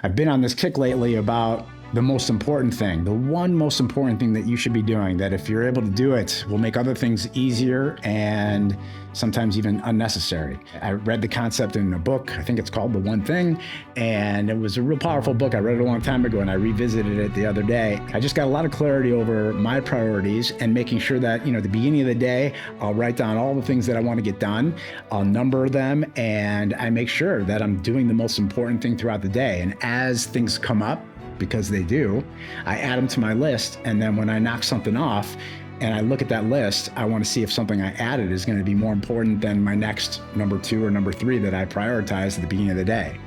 I've been on this kick lately about the most important thing, the one most important thing that you should be doing, that if you're able to do it, will make other things easier and sometimes even unnecessary. I read the concept in a book, I think it's called The One Thing, and it was a real powerful book. I read it a long time ago and I revisited it the other day. I just got a lot of clarity over my priorities and making sure that, at the beginning of the day, I'll write down all the things that I want to get done, I'll number them, and I make sure that I'm doing the most important thing throughout the day. And as things come up, because they do, I add them to my list, and then when I knock something off and I look at that list, I want to see if something I added is going to be more important than my next number 2 or number 3 that I prioritized at the beginning of the day.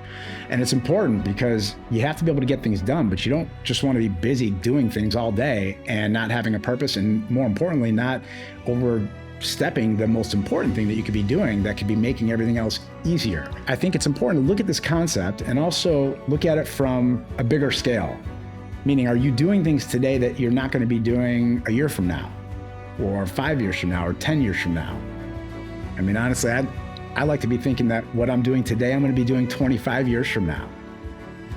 And it's important because you have to be able to get things done, but you don't just want to be busy doing things all day and not having a purpose, and more importantly, not overstepping the most important thing that you could be doing that could be making everything else easier. I think it's important to look at this concept and also look at it from a bigger scale. Meaning, are you doing things today that you're not going to be doing a year from now, or 5 years from now, or 10 years from now? I mean, honestly, I like to be thinking that what I'm doing today, I'm going to be doing 25 years from now.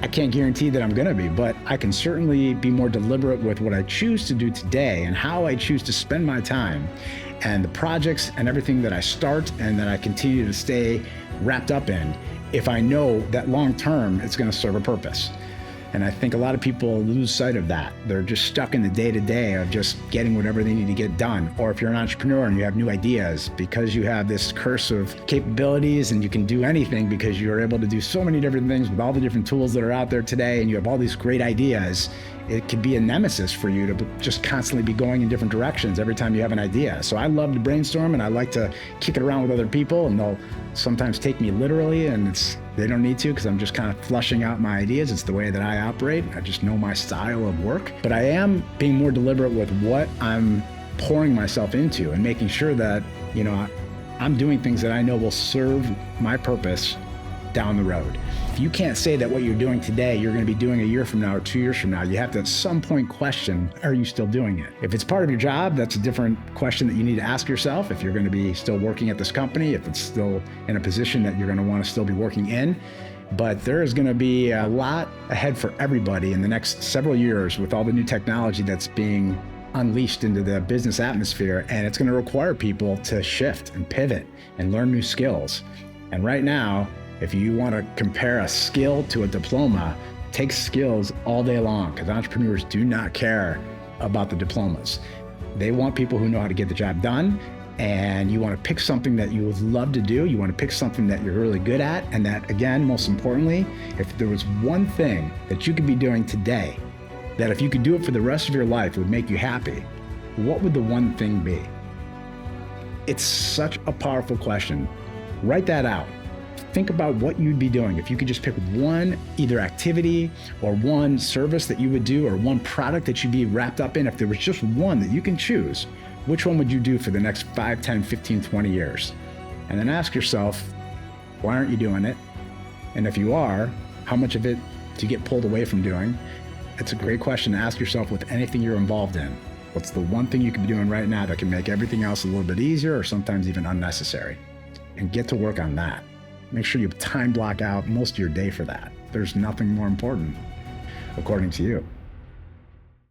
I can't guarantee that I'm going to be, but I can certainly be more deliberate with what I choose to do today and how I choose to spend my time, and the projects and everything that I start and that I continue to stay wrapped up in, if I know that long term it's going to serve a purpose. And I think a lot of people lose sight of that. They're just stuck in the day-to-day of just getting whatever they need to get done. Or if you're an entrepreneur and you have new ideas, because you have this curse of capabilities and you can do anything because you're able to do so many different things with all the different tools that are out there today, and you have all these great ideas, it could be a nemesis for you to just constantly be going in different directions every time you have an idea. So I love to brainstorm, and I like to kick it around with other people, and they'll sometimes take me literally, and they don't need to, because I'm just kind of flushing out my ideas. It's the way that I operate. I just know my style of work. But I am being more deliberate with what I'm pouring myself into and making sure that, I'm doing things that I know will serve my purpose down the road. If you can't say that what you're doing today, you're going to be doing a year from now or 2 years from now, you have to at some point question, are you still doing it? If it's part of your job, that's a different question that you need to ask yourself. If you're going to be still working at this company, if it's still in a position that you're going to want to still be working in. But there is going to be a lot ahead for everybody in the next several years with all the new technology that's being unleashed into the business atmosphere. And it's going to require people to shift and pivot and learn new skills. And right now, if you want to compare a skill to a diploma, take skills all day long, because entrepreneurs do not care about the diplomas. They want people who know how to get the job done, and you want to pick something that you would love to do. You want to pick something that you're really good at, and that, again, most importantly, if there was one thing that you could be doing today, that if you could do it for the rest of your life, it would make you happy, what would the one thing be? It's such a powerful question. Write that out. Think about what you'd be doing if you could just pick one either activity or one service that you would do, or one product that you'd be wrapped up in. If there was just one that you can choose, which one would you do for the next 5, 10, 15, 20 years? And then ask yourself, why aren't you doing it? And if you are, how much of it do you get pulled away from doing? It's a great question to ask yourself with anything you're involved in. What's the one thing you could be doing right now that can make everything else a little bit easier, or sometimes even unnecessary? And get to work on that. Make sure you time block out most of your day for that. There's nothing more important, according to you.